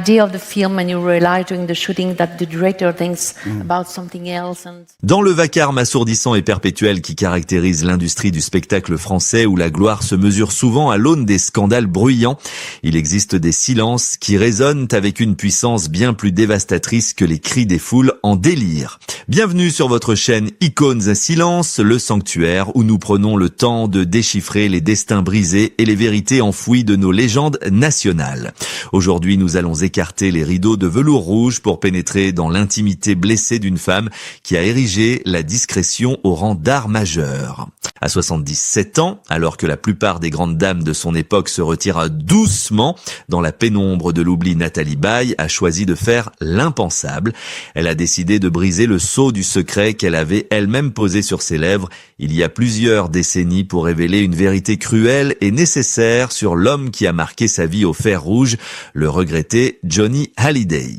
idea of the film and you realize during the shooting that the director thinks about something else. Dans le vacarme assourdissant et perpétuel qui caractérise l'industrie du spectacle français où la gloire se mesure souvent à l'aune des scandales bruyants, il existe des silences qui résonnent avec une puissance bien plus dévastatrice que les cris des foules en délire. Bienvenue sur votre chaîne Icônes à Silence, le sanctuaire où nous prenons le temps de déchiffrer les destins brisés et les vérités enfouies de nos légendes nationales. Aujourd'hui, nous allons écarter les rideaux de velours rouge pour pénétrer dans l'intimité blessée d'une femme qui a érigé la discrétion au rang d'art majeur. À 77 ans, alors que la plupart des grandes dames de son époque se retirent doucement dans la pénombre de l'oubli, Nathalie Baye a choisi de faire l'impensable. Elle a décidé de briser le sceau du secret qu'elle avait elle-même posé sur ses lèvres il y a plusieurs décennies pour révéler une vérité cruelle et nécessaire sur l'homme qui a marqué sa vie au fer rouge, le regretté Johnny Hallyday.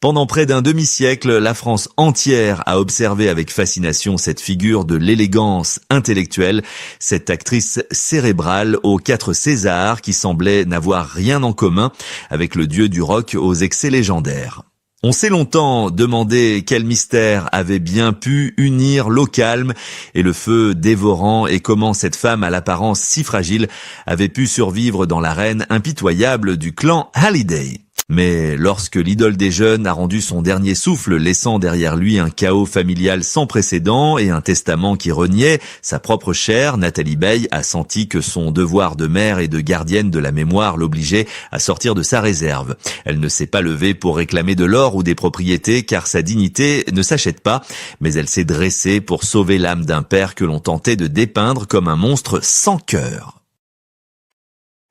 Pendant près d'un demi-siècle, la France entière a observé avec fascination cette figure de l'élégance intellectuelle, cette actrice cérébrale aux 4 Césars qui semblait n'avoir rien en commun avec le dieu du rock aux excès légendaires. On s'est longtemps demandé quel mystère avait bien pu unir l'eau calme et le feu dévorant et comment cette femme à l'apparence si fragile avait pu survivre dans l'arène impitoyable du clan Hallyday. Mais lorsque l'idole des jeunes a rendu son dernier souffle, laissant derrière lui un chaos familial sans précédent et un testament qui reniait sa propre chair, Nathalie Baye a senti que son devoir de mère et de gardienne de la mémoire l'obligeait à sortir de sa réserve. Elle ne s'est pas levée pour réclamer de l'or ou des propriétés, car sa dignité ne s'achète pas, mais elle s'est dressée pour sauver l'âme d'un père que l'on tentait de dépeindre comme un monstre sans cœur.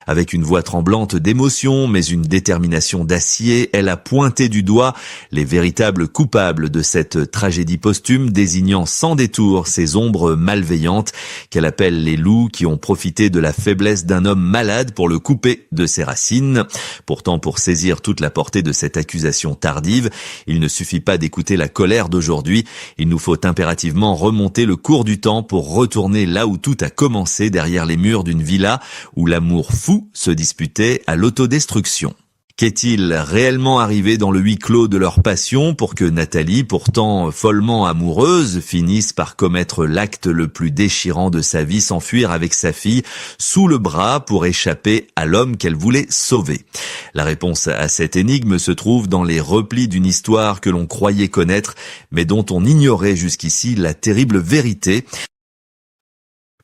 Avec une voix tremblante d'émotion, mais une détermination d'acier, elle a pointé du doigt les véritables coupables de cette tragédie posthume, désignant sans détour ces ombres malveillantes qu'elle appelle les loups qui ont profité de la faiblesse d'un homme malade pour le couper de ses racines. Pourtant, pour saisir toute la portée de cette accusation tardive, il ne suffit pas d'écouter la colère d'aujourd'hui, il nous faut impérativement remonter le cours du temps pour retourner là où tout a commencé, derrière les murs d'une villa où l'amour fou se disputaient à l'autodestruction. Qu'est-il réellement arrivé dans le huis clos de leur passion pour que Nathalie, pourtant follement amoureuse, finisse par commettre l'acte le plus déchirant de sa vie, s'enfuir avec sa fille sous le bras pour échapper à l'homme qu'elle voulait sauver? La réponse à cette énigme se trouve dans les replis d'une histoire que l'on croyait connaître, mais dont on ignorait jusqu'ici la terrible vérité.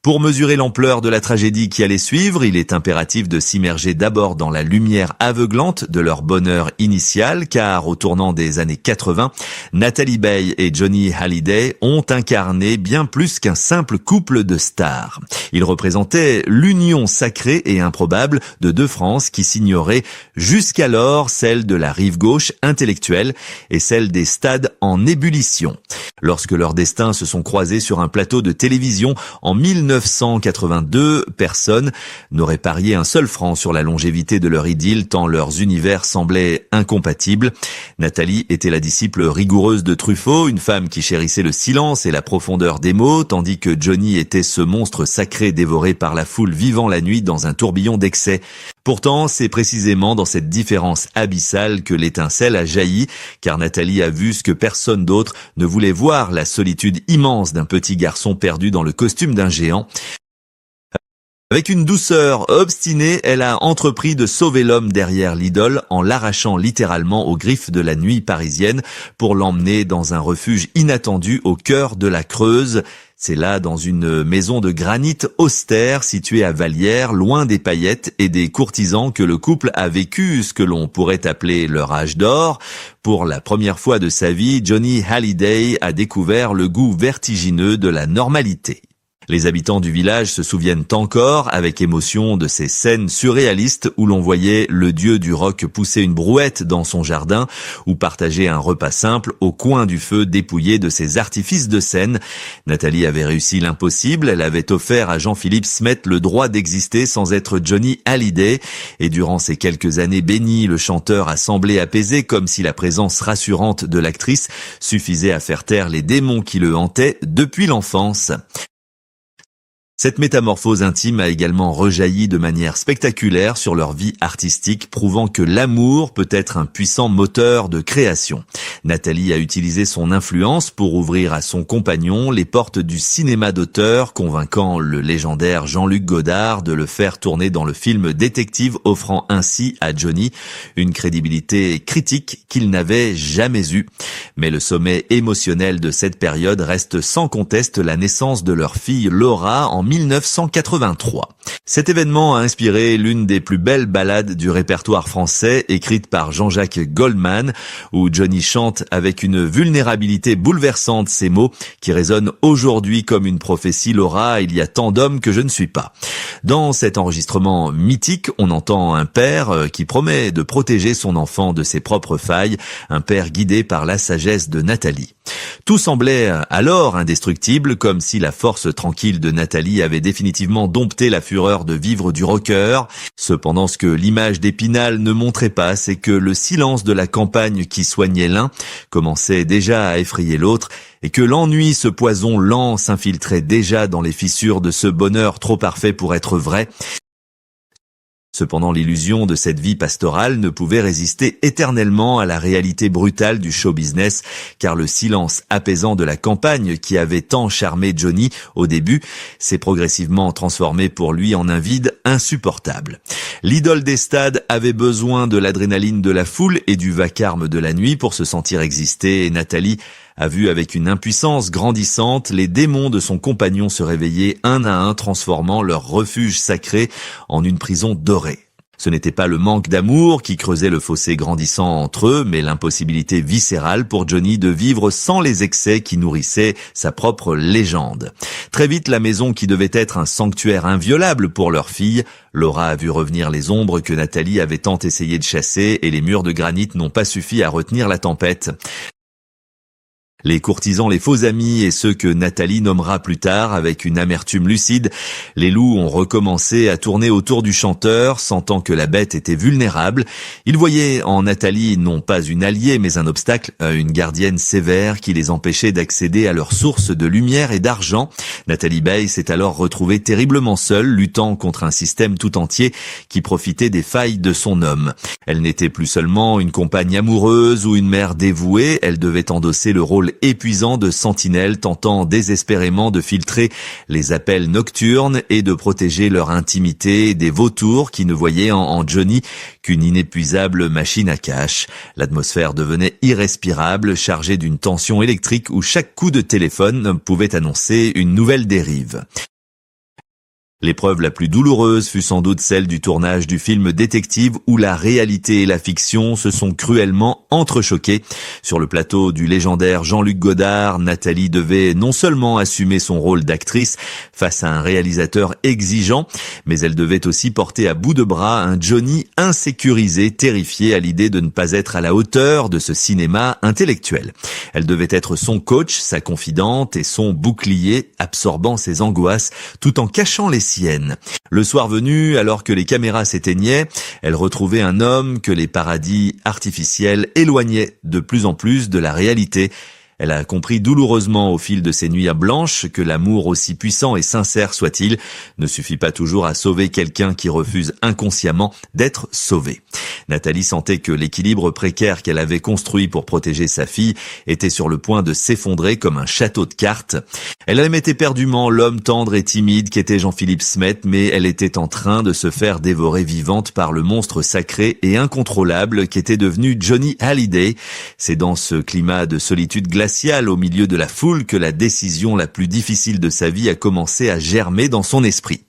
Pour mesurer l'ampleur de la tragédie qui allait suivre, il est impératif de s'immerger d'abord dans la lumière aveuglante de leur bonheur initial, car au tournant des années 80, Nathalie Baye et Johnny Hallyday ont incarné bien plus qu'un simple couple de stars. Ils représentaient l'union sacrée et improbable de 2 Frances qui s'ignoraient jusqu'alors, celle de la rive gauche intellectuelle et celle des stades en ébullition. Lorsque leurs destins se sont croisés sur un plateau de télévision en 1982, personne n'aurait parié un seul franc sur la longévité de leur idylle tant leurs univers semblaient incompatibles. Nathalie était la disciple rigoureuse de Truffaut, une femme qui chérissait le silence et la profondeur des mots, tandis que Johnny était ce monstre sacré dévoré par la foule vivant la nuit dans un tourbillon d'excès. Pourtant, c'est précisément dans cette différence abyssale que l'étincelle a jailli, car Nathalie a vu ce que personne d'autre ne voulait voir, la solitude immense d'un petit garçon perdu dans le costume d'un géant. Avec une douceur obstinée, elle a entrepris de sauver l'homme derrière l'idole en l'arrachant littéralement aux griffes de la nuit parisienne pour l'emmener dans un refuge inattendu au cœur de la Creuse. C'est là, dans une maison de granit austère située à Vallières, loin des paillettes et des courtisans, que le couple a vécu ce que l'on pourrait appeler leur âge d'or. Pour la première fois de sa vie, Johnny Hallyday a découvert le goût vertigineux de la normalité. Les habitants du village se souviennent encore avec émotion de ces scènes surréalistes où l'on voyait le dieu du rock pousser une brouette dans son jardin ou partager un repas simple au coin du feu dépouillé de ses artifices de scène. Nathalie avait réussi l'impossible, elle avait offert à Jean-Philippe Smet le droit d'exister sans être Johnny Hallyday, et durant ces quelques années bénies, le chanteur a semblé apaisé, comme si la présence rassurante de l'actrice suffisait à faire taire les démons qui le hantaient depuis l'enfance. Cette métamorphose intime a également rejailli de manière spectaculaire sur leur vie artistique, prouvant que l'amour peut être un puissant moteur de création. Nathalie a utilisé son influence pour ouvrir à son compagnon les portes du cinéma d'auteur, convainquant le légendaire Jean-Luc Godard de le faire tourner dans le film Détective, offrant ainsi à Johnny une crédibilité critique qu'il n'avait jamais eue. Mais le sommet émotionnel de cette période reste sans conteste la naissance de leur fille Laura en 1983. Cet événement a inspiré l'une des plus belles ballades du répertoire français, écrite par Jean-Jacques Goldman, où Johnny chante avec une vulnérabilité bouleversante ces mots qui résonnent aujourd'hui comme une prophétie. Laura, il y a tant d'hommes que je ne suis pas. Dans cet enregistrement mythique, on entend un père qui promet de protéger son enfant de ses propres failles, un père guidé par la sagesse de Nathalie. Tout semblait alors indestructible, comme si la force tranquille de Nathalie avait définitivement dompté la fureur de vivre du rocker. Cependant, ce que l'image d'Épinal ne montrait pas, c'est que le silence de la campagne qui soignait l'un commençait déjà à effrayer l'autre, et que l'ennui, ce poison lent, s'infiltrait déjà dans les fissures de ce bonheur trop parfait pour être vrai. Cependant, l'illusion de cette vie pastorale ne pouvait résister éternellement à la réalité brutale du show business, car le silence apaisant de la campagne qui avait tant charmé Johnny au début s'est progressivement transformé pour lui en un vide insupportable. L'idole des stades avait besoin de l'adrénaline de la foule et du vacarme de la nuit pour se sentir exister, et Nathalie a vu avec une impuissance grandissante les démons de son compagnon se réveiller un à un, transformant leur refuge sacré en une prison dorée. Ce n'était pas le manque d'amour qui creusait le fossé grandissant entre eux, mais l'impossibilité viscérale pour Johnny de vivre sans les excès qui nourrissaient sa propre légende. Très vite, la maison qui devait être un sanctuaire inviolable pour leur fille, Laura a vu revenir les ombres que Nathalie avait tant essayé de chasser, et les murs de granit n'ont pas suffi à retenir la tempête. Les courtisans, les faux amis et ceux que Nathalie nommera plus tard avec une amertume lucide, les loups ont recommencé à tourner autour du chanteur, sentant que la bête était vulnérable. Ils voyaient en Nathalie non pas une alliée mais un obstacle, une gardienne sévère qui les empêchait d'accéder à leur source de lumière et d'argent. Nathalie Baye s'est alors retrouvée terriblement seule, luttant contre un système tout entier qui profitait des failles de son homme. Elle n'était plus seulement une compagne amoureuse ou une mère dévouée, elle devait endosser le rôle épuisant de sentinelle tentant désespérément de filtrer les appels nocturnes et de protéger leur intimité des vautours qui ne voyaient en Johnny qu'une inépuisable machine à cash. L'atmosphère devenait irrespirable, chargée d'une tension électrique où chaque coup de téléphone pouvait annoncer une nouvelle dérive. L'épreuve la plus douloureuse fut sans doute celle du tournage du film Détective, où la réalité et la fiction se sont cruellement entrechoquées. Sur le plateau du légendaire Jean-Luc Godard, Nathalie devait non seulement assumer son rôle d'actrice face à un réalisateur exigeant, mais elle devait aussi porter à bout de bras un Johnny insécurisé, terrifié à l'idée de ne pas être à la hauteur de ce cinéma intellectuel. Elle devait être son coach, sa confidente et son bouclier, absorbant ses angoisses tout en cachant les sienne. Le soir venu, alors que les caméras s'éteignaient, elle retrouvait un homme que les paradis artificiels éloignaient de plus en plus de la réalité. Elle a compris douloureusement au fil de ces nuits blanches que l'amour, aussi puissant et sincère soit-il, ne suffit pas toujours à sauver quelqu'un qui refuse inconsciemment d'être sauvé. Nathalie sentait que l'équilibre précaire qu'elle avait construit pour protéger sa fille était sur le point de s'effondrer comme un château de cartes. Elle aimait éperdument l'homme tendre et timide qu'était Jean-Philippe Smet, mais elle était en train de se faire dévorer vivante par le monstre sacré et incontrôlable qu'était devenu Johnny Hallyday. C'est dans ce climat de solitude glaciale au milieu de la foule que la décision la plus difficile de sa vie a commencé à germer dans son esprit.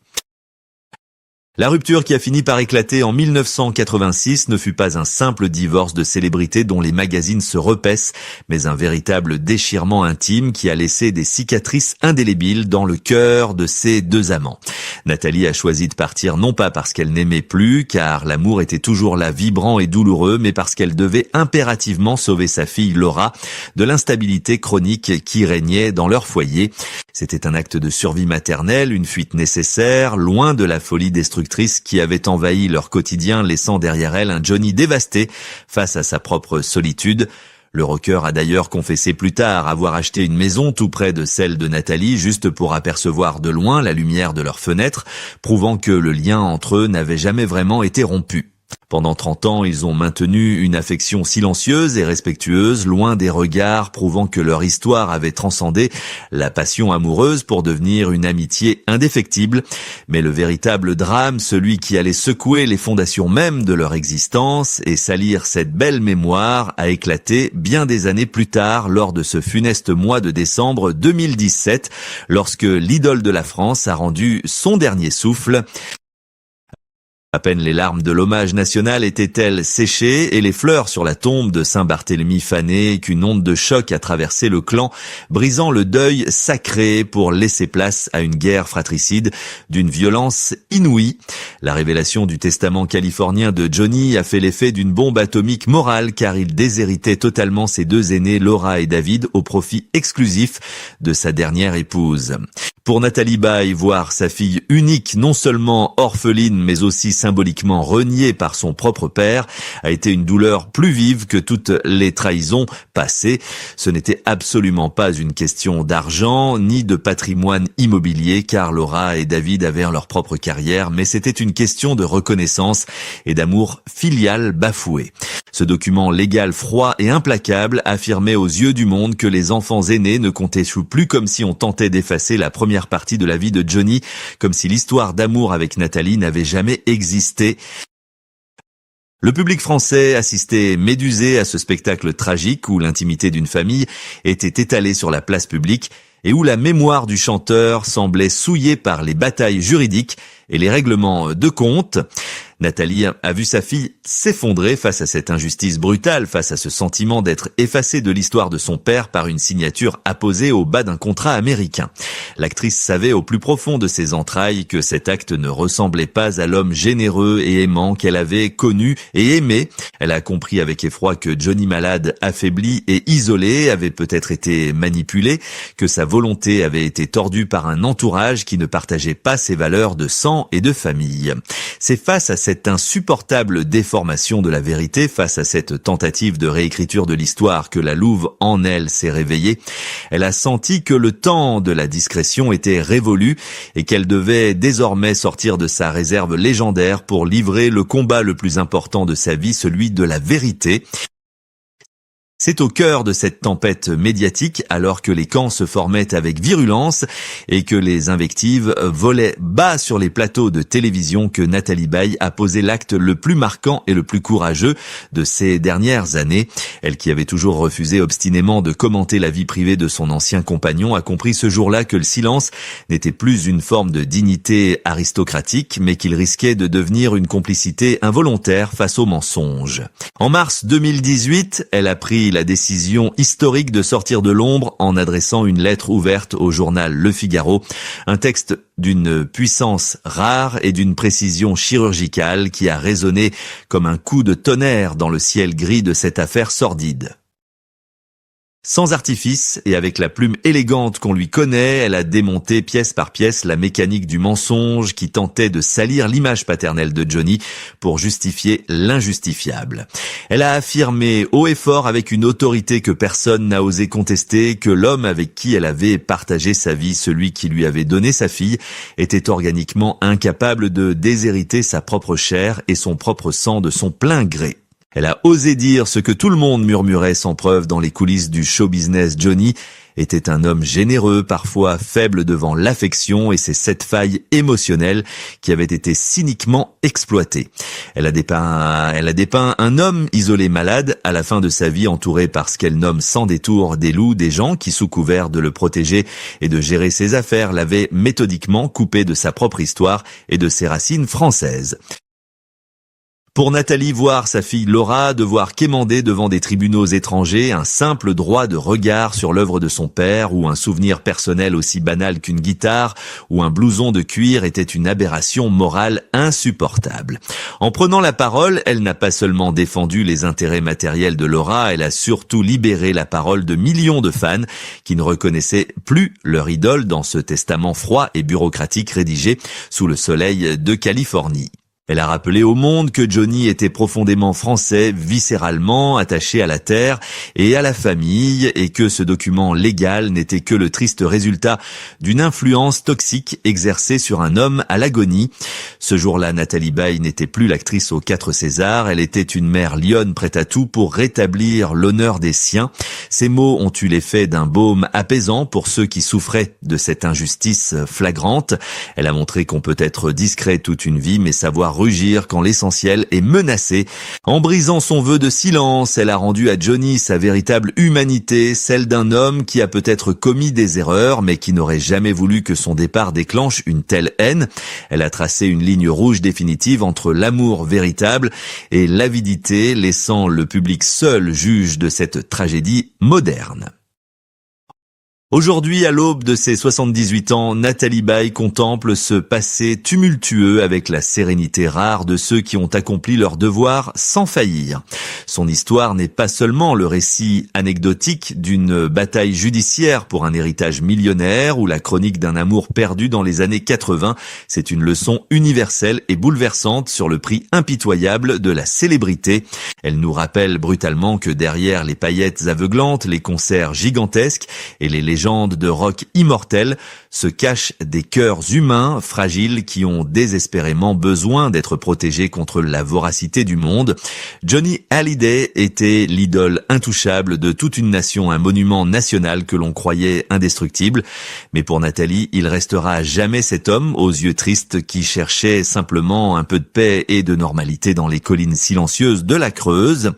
La rupture qui a fini par éclater en 1986 ne fut pas un simple divorce de célébrité dont les magazines se repaissent, mais un véritable déchirement intime qui a laissé des cicatrices indélébiles dans le cœur de ces deux amants. Nathalie a choisi de partir non pas parce qu'elle n'aimait plus, car l'amour était toujours là vibrant et douloureux, mais parce qu'elle devait impérativement sauver sa fille Laura de l'instabilité chronique qui régnait dans leur foyer. C'était un acte de survie maternelle, une fuite nécessaire, loin de la folie destructrice qui avait envahi leur quotidien, laissant derrière elle un Johnny dévasté face à sa propre solitude. Le rocker a d'ailleurs confessé plus tard avoir acheté une maison tout près de celle de Nathalie juste pour apercevoir de loin la lumière de leurs fenêtres, prouvant que le lien entre eux n'avait jamais vraiment été rompu. Pendant 30 ans, ils ont maintenu une affection silencieuse et respectueuse, loin des regards, prouvant que leur histoire avait transcendé la passion amoureuse pour devenir une amitié indéfectible. Mais le véritable drame, celui qui allait secouer les fondations mêmes de leur existence et salir cette belle mémoire, a éclaté bien des années plus tard lors de ce funeste mois de décembre 2017, lorsque l'idole de la France a rendu son dernier souffle. À peine les larmes de l'hommage national étaient-elles séchées et les fleurs sur la tombe de Saint-Barthélemy fanées qu'une onde de choc a traversé le clan, brisant le deuil sacré pour laisser place à une guerre fratricide d'une violence inouïe. La révélation du testament californien de Johnny a fait l'effet d'une bombe atomique morale car il déshéritait totalement ses deux aînés Laura et David au profit exclusif de sa dernière épouse. Pour Nathalie Baye, voir sa fille unique, non seulement orpheline, mais aussi symboliquement reniée par son propre père, a été une douleur plus vive que toutes les trahisons passées. Ce n'était absolument pas une question d'argent, ni de patrimoine immobilier, car Laura et David avaient leur propre carrière, mais c'était une question de reconnaissance et d'amour filial bafoué. Ce document légal froid et implacable affirmait aux yeux du monde que les enfants aînés ne comptaient plus comme si on tentait d'effacer la première partie de la vie de Johnny, comme si l'histoire d'amour avec Nathalie n'avait jamais existé. Le public français assistait médusé à ce spectacle tragique où l'intimité d'une famille était étalée sur la place publique et où la mémoire du chanteur semblait souillée par les batailles juridiques et les règlements de compte. Nathalie a vu sa fille s'effondrer face à cette injustice brutale, face à ce sentiment d'être effacée de l'histoire de son père par une signature apposée au bas d'un contrat américain. L'actrice savait au plus profond de ses entrailles que cet acte ne ressemblait pas à l'homme généreux et aimant qu'elle avait connu et aimé. Elle a compris avec effroi que Johnny malade, affaibli et isolé avait peut-être été manipulé, que sa volonté avait été tordue par un entourage qui ne partageait pas ses valeurs de sang et de famille. C'est face à cette insupportable déformation de la vérité, face à cette tentative de réécriture de l'histoire que la louve en elle s'est réveillée. Elle a senti que le temps de la discrétion était révolu et qu'elle devait désormais sortir de sa réserve légendaire pour livrer le combat le plus important de sa vie, celui de la vérité. C'est au cœur de cette tempête médiatique, alors que les camps se formaient avec virulence et que les invectives volaient bas sur les plateaux de télévision, que Nathalie Baye a posé l'acte le plus marquant et le plus courageux de ces dernières années. Elle, qui avait toujours refusé obstinément de commenter la vie privée de son ancien compagnon, a compris ce jour-là que le silence n'était plus une forme de dignité aristocratique, mais qu'il risquait de devenir une complicité involontaire face aux mensonges. En mars 2018, elle a pris la décision historique de sortir de l'ombre en adressant une lettre ouverte au journal Le Figaro, un texte d'une puissance rare et d'une précision chirurgicale qui a résonné comme un coup de tonnerre dans le ciel gris de cette affaire sordide. Sans artifice et avec la plume élégante qu'on lui connaît, elle a démonté pièce par pièce la mécanique du mensonge qui tentait de salir l'image paternelle de Johnny pour justifier l'injustifiable. Elle a affirmé haut et fort avec une autorité que personne n'a osé contester que l'homme avec qui elle avait partagé sa vie, celui qui lui avait donné sa fille, était organiquement incapable de déshériter sa propre chair et son propre sang de son plein gré. Elle a osé dire ce que tout le monde murmurait sans preuve dans les coulisses du show business. Johnny était un homme généreux, parfois faible devant l'affection et ses 7 failles émotionnelles qui avaient été cyniquement exploitées. Elle a dépeint un homme isolé malade à la fin de sa vie, entouré par ce qu'elle nomme sans détour des loups, des gens qui, sous couvert de le protéger et de gérer ses affaires, l'avaient méthodiquement coupé de sa propre histoire et de ses racines françaises. Pour Nathalie, voir sa fille Laura devoir quémander devant des tribunaux étrangers un simple droit de regard sur l'œuvre de son père ou un souvenir personnel aussi banal qu'une guitare ou un blouson de cuir était une aberration morale insupportable. En prenant la parole, elle n'a pas seulement défendu les intérêts matériels de Laura, elle a surtout libéré la parole de millions de fans qui ne reconnaissaient plus leur idole dans ce testament froid et bureaucratique rédigé sous le soleil de Californie. Elle a rappelé au monde que Johnny était profondément français, viscéralement attaché à la terre et à la famille, et que ce document légal n'était que le triste résultat d'une influence toxique exercée sur un homme à l'agonie. Ce jour-là, Nathalie Baye n'était plus l'actrice aux 4 Césars, elle était une mère lionne prête à tout pour rétablir l'honneur des siens. Ces mots ont eu l'effet d'un baume apaisant pour ceux qui souffraient de cette injustice flagrante. Elle a montré qu'on peut être discret toute une vie, mais savoir rugir quand l'essentiel est menacé. En brisant son vœu de silence, elle a rendu à Johnny sa véritable humanité, celle d'un homme qui a peut-être commis des erreurs, mais qui n'aurait jamais voulu que son départ déclenche une telle haine. Elle a tracé une ligne rouge définitive entre l'amour véritable et l'avidité, laissant le public seul juge de cette tragédie moderne. Aujourd'hui, à l'aube de ses 78 ans, Nathalie Baye contemple ce passé tumultueux avec la sérénité rare de ceux qui ont accompli leur devoir sans faillir. Son histoire n'est pas seulement le récit anecdotique d'une bataille judiciaire pour un héritage millionnaire ou la chronique d'un amour perdu dans les années 80. C'est une leçon universelle et bouleversante sur le prix impitoyable de la célébrité. Elle nous rappelle brutalement que derrière les paillettes aveuglantes, les concerts gigantesques et les légendes de rock immortels se cachent des cœurs humains fragiles qui ont désespérément besoin d'être protégés contre la voracité du monde. Johnny Hallyday était l'idole intouchable de toute une nation, un monument national que l'on croyait indestructible. Mais pour Nathalie, il restera à jamais cet homme aux yeux tristes qui cherchait simplement un peu de paix et de normalité dans les collines silencieuses de la Creuse.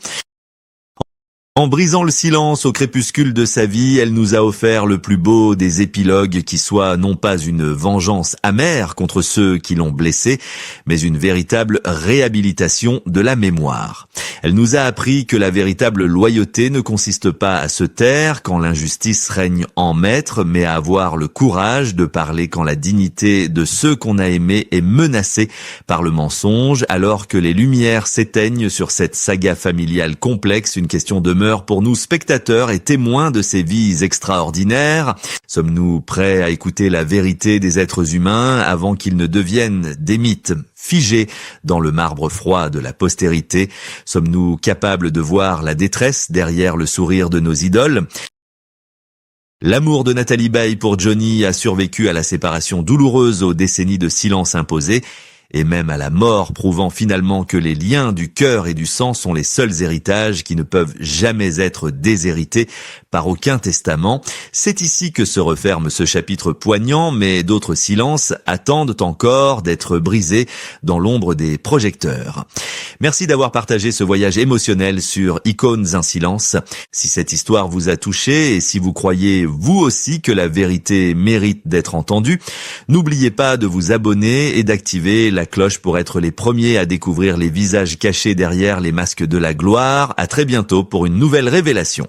En brisant le silence au crépuscule de sa vie, elle nous a offert le plus beau des épilogues qui soit non pas une vengeance amère contre ceux qui l'ont blessée, mais une véritable réhabilitation de la mémoire. Elle nous a appris que la véritable loyauté ne consiste pas à se taire quand l'injustice règne en maître, mais à avoir le courage de parler quand la dignité de ceux qu'on a aimés est menacée par le mensonge, alors que les lumières s'éteignent sur cette saga familiale complexe. Une question demeure pour nous spectateurs et témoins de ces vies extraordinaires. Sommes-nous prêts à écouter la vérité des êtres humains avant qu'ils ne deviennent des mythes figés dans le marbre froid de la postérité? Sommes-nous capables de voir la détresse derrière le sourire de nos idoles? L'amour de Nathalie Baye pour Johnny a survécu à la séparation douloureuse, aux décennies de silence imposé, et même à la mort, prouvant finalement que les liens du cœur et du sang sont les seuls héritages qui ne peuvent jamais être déshérités par aucun testament. C'est ici que se referme ce chapitre poignant, mais d'autres silences attendent encore d'être brisés dans l'ombre des projecteurs. Merci d'avoir partagé ce voyage émotionnel sur Icônes un silence. Si cette histoire vous a touché et si vous croyez vous aussi que la vérité mérite d'être entendue, n'oubliez pas de vous abonner et d'activer la cloche pour être les premiers à découvrir les visages cachés derrière les masques de la gloire. À très bientôt pour une nouvelle révélation.